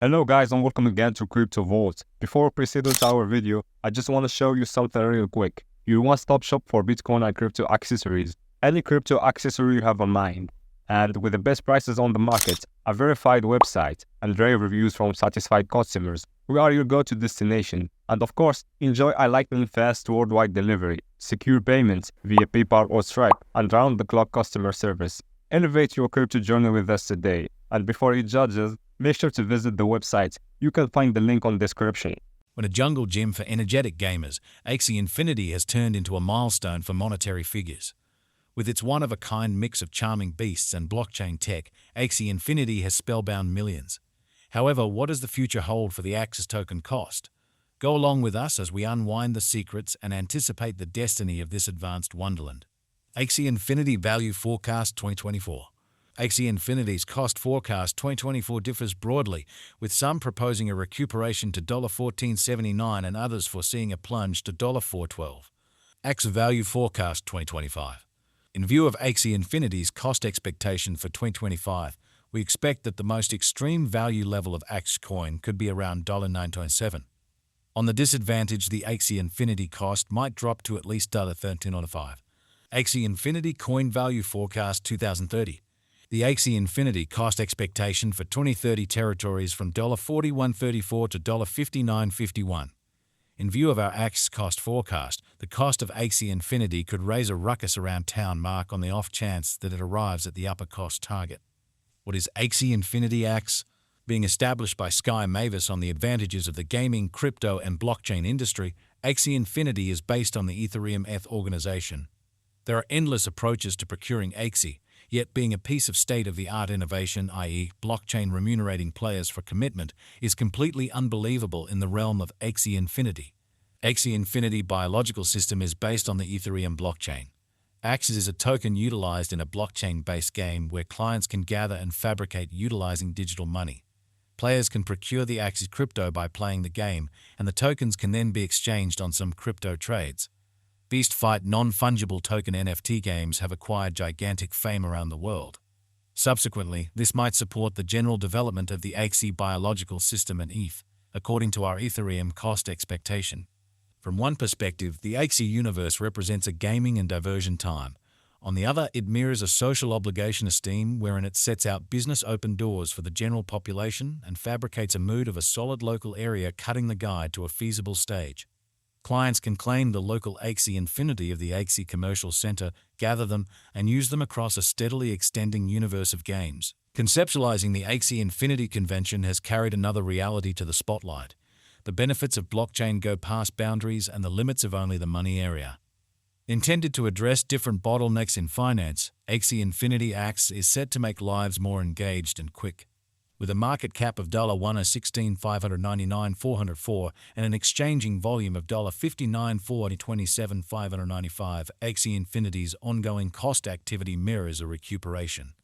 Hello guys and welcome again to Crypto Vault. Before we proceed with our video, I just want to show you something real quick. Your one-stop shop for Bitcoin and crypto accessories. Any crypto accessory you have in mind. And with the best prices on the market, a verified website, and rave reviews from satisfied customers, we are your go-to destination. And of course, enjoy a lightning fast worldwide delivery, secure payments via PayPal or Stripe, and round-the-clock customer service. Elevate your crypto journey with us today. And before you judge us, make sure to visit the website. You can find the link on description. When a jungle gym for energetic gamers, Axie Infinity has turned into a milestone for monetary figures. With its one-of-a-kind mix of charming beasts and blockchain tech, Axie Infinity has spellbound millions. However, what does the future hold for the Axie token cost? Go along with us as we unwind the secrets and anticipate the destiny of this advanced wonderland. Axie Infinity Value Forecast 2024. Axie Infinity's cost forecast 2024 differs broadly, with some proposing a recuperation to $14.79 and others foreseeing a plunge to $4.12. Axie Value Forecast 2025. In view of Axie Infinity's cost expectation for 2025, we expect that the most extreme value level of Axie coin could be around $9.27. On the disadvantage, the Axie Infinity cost might drop to at least $13.05. Axie Infinity Coin Value Forecast 2030. The Axie Infinity cost expectation for 2030 territories from $41.34 to $59.51. In view of our Axie cost forecast, the cost of Axie Infinity could raise a ruckus around town mark on the off chance that it arrives at the upper cost target. What is Axie Infinity Axie? Being established by Sky Mavis on the advantages of the gaming, crypto, and blockchain industry, Axie Infinity is based on the Ethereum ETH organization. There are endless approaches to procuring Axie, yet being a piece of state-of-the-art innovation, i.e. blockchain remunerating players for commitment, is completely unbelievable in the realm of Axie Infinity. Axie Infinity biological system is based on the Ethereum blockchain. Axie is a token utilized in a blockchain-based game where clients can gather and fabricate utilizing digital money. Players can procure the Axie crypto by playing the game, and the tokens can then be exchanged on some crypto trades. Beast Fight non-fungible token NFT games have acquired gigantic fame around the world. Subsequently, this might support the general development of the Axie biological system and ETH, according to our Ethereum cost expectation. From one perspective, the Axie universe represents a gaming and diversion time. On the other, it mirrors a social obligation esteem wherein it sets out business open doors for the general population and fabricates a mood of a solid local area cutting the guide to a feasible stage. Clients can claim the local Axie Infinity of the Axie Commercial Center, gather them, and use them across a steadily extending universe of games. Conceptualizing the Axie Infinity convention has carried another reality to the spotlight. The benefits of blockchain go past boundaries and the limits of only the money area. Intended to address different bottlenecks in finance, Axie Infinity Axie is set to make lives more engaged and quick. With a market cap of $116,599,404 and an exchanging volume of $59,427,595, Axie Infinity's ongoing cost activity mirrors a recuperation.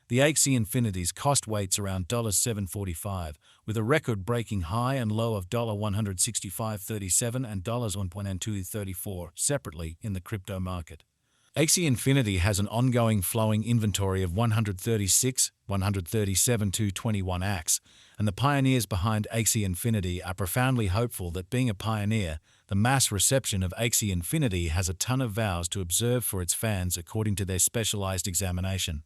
The Axie Infinity's cost weights around $7.45, with a record-breaking high and low of $165.37 and $1.234 separately in the crypto market. Axie Infinity has an ongoing flowing inventory of 136, 137,221 Axie, and the pioneers behind Axie Infinity are profoundly hopeful that being a pioneer, the mass reception of Axie Infinity has a ton of vows to observe for its fans according to their specialized examination.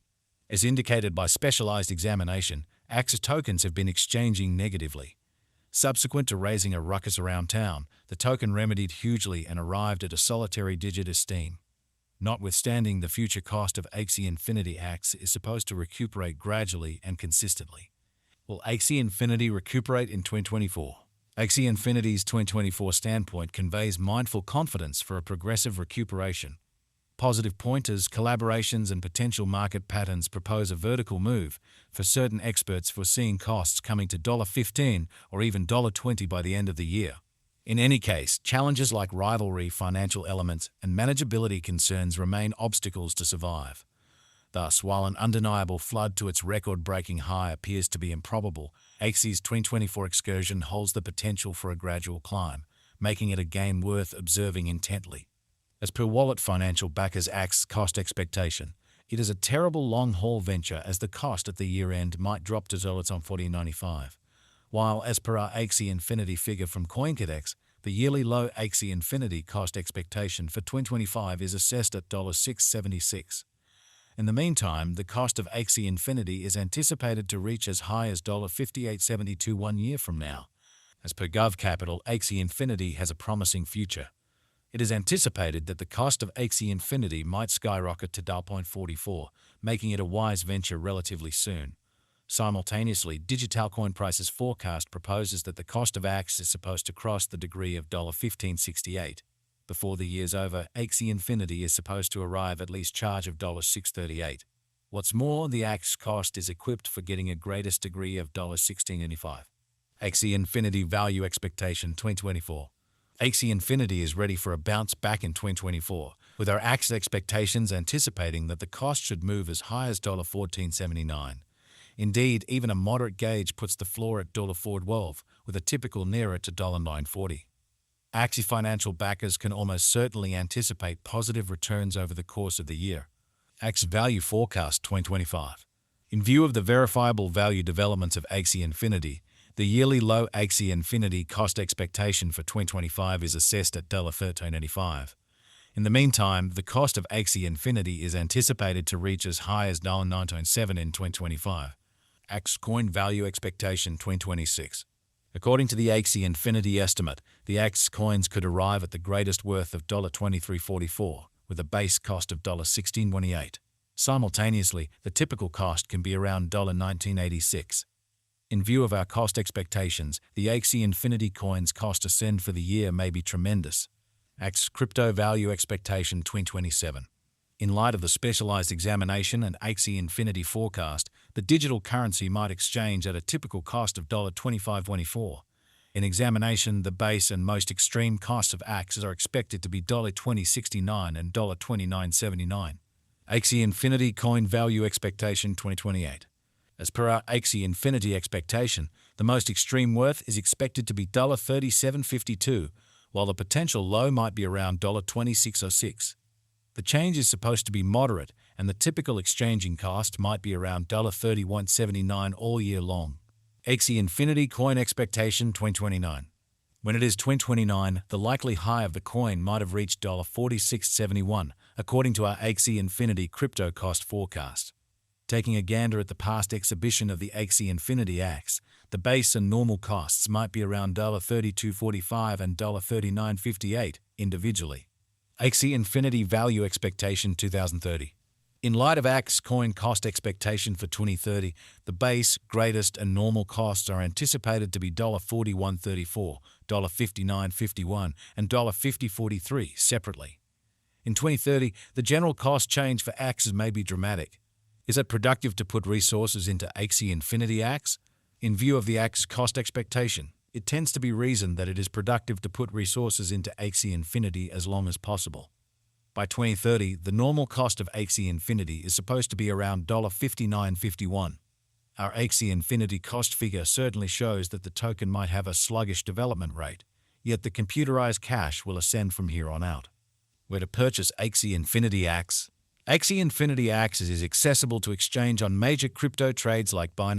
As indicated by specialized examination, Axie tokens have been exchanging negatively. Subsequent to raising a ruckus around town, the token remedied hugely and arrived at a solitary digit esteem. Notwithstanding, the future cost of Axie Infinity Axie is supposed to recuperate gradually and consistently. Will Axie Infinity recuperate in 2024? Axie Infinity's 2024 standpoint conveys mindful confidence for a progressive recuperation. Positive pointers, collaborations, and potential market patterns propose a vertical move, for certain experts foreseeing costs coming to $15 or even $20 by the end of the year. In any case, challenges like rivalry, financial elements, and manageability concerns remain obstacles to survive. Thus, while an undeniable flood to its record-breaking high appears to be improbable, Axie's 2024 excursion holds the potential for a gradual climb, making it a game worth observing intently. As per Wallet Financial backers Axie cost expectation, it is a terrible long-haul venture as the cost at the year-end might drop to $14.95. while as per our Axie Infinity figure from CoinCodex, the yearly low Axie Infinity cost expectation for 2025 is assessed at $6.76. In the meantime, the cost of Axie Infinity is anticipated to reach as high as $58.72 1 year from now. As per GovCapital, Axie Infinity has a promising future. It is anticipated that the cost of Axie Infinity might skyrocket to $0.44, making it a wise venture relatively soon. Simultaneously, Digital Coin Prices forecast proposes that the cost of Axie is supposed to cross the degree of $15.68. Before the year's over, Axie Infinity is supposed to arrive at least charge of $6.38. What's more, the Axie cost is equipped for getting a greatest degree of $16.85. Axie Infinity Value Expectation 2024. Axie Infinity is ready for a bounce back in 2024, with our Axie expectations anticipating that the cost should move as high as $14.79. Indeed, even a moderate gauge puts the floor at $4.12, with a typical nearer to $9.40. Axie financial backers can almost certainly anticipate positive returns over the course of the year. Axie Value Forecast 2025. In view of the verifiable value developments of Axie Infinity, the yearly low Axie Infinity cost expectation for 2025 is assessed at $13.85. In the meantime, the cost of Axie Infinity is anticipated to reach as high as $9.97 in 2025. Axie Coin Value Expectation 2026. According to the Axie Infinity estimate, the Axie coins could arrive at the greatest worth of $23.44, with a base cost of $16.28. Simultaneously, the typical cost can be around $19.86. In view of our cost expectations, the Axie Infinity coins cost to send for the year may be tremendous. Axie Crypto Value Expectation 2027. In light of the specialized examination and Axie Infinity forecast, the digital currency might exchange at a typical cost of $25.24. In examination, the base and most extreme costs of Axie are expected to be $20.69 and $29.79. Axie Infinity Coin Value Expectation 2028. As per our Axie Infinity expectation, the most extreme worth is expected to be $37.52, while the potential low might be around $26.06. The change is supposed to be moderate, and the typical exchanging cost might be around $31.79 all year long. Axie Infinity Coin Expectation 2029. When it is 2029, the likely high of the coin might have reached $46.71, according to our Axie Infinity crypto cost forecast. Taking a gander at the past exhibition of the Axie Infinity Axie, the base and normal costs might be around $32.45 and $39.58 individually. Axie Infinity Value Expectation 2030. In light of Axie coin cost expectation for 2030, the base, greatest, and normal costs are anticipated to be $41.34, $59.51, and $50.43 separately. In 2030, the general cost change for Axie may be dramatic. Is it productive to put resources into Axie Infinity Axie? In view of the Axie cost expectation, it tends to be reasoned that it is productive to put resources into Axie Infinity as long as possible. By 2030, the normal cost of Axie Infinity is supposed to be around $59.51. Our Axie Infinity cost figure certainly shows that the token might have a sluggish development rate, yet the computerized cash will ascend from here on out. Where to purchase Axie Infinity Axie? Axie Infinity Axie is accessible to exchange on major crypto trades like Binance.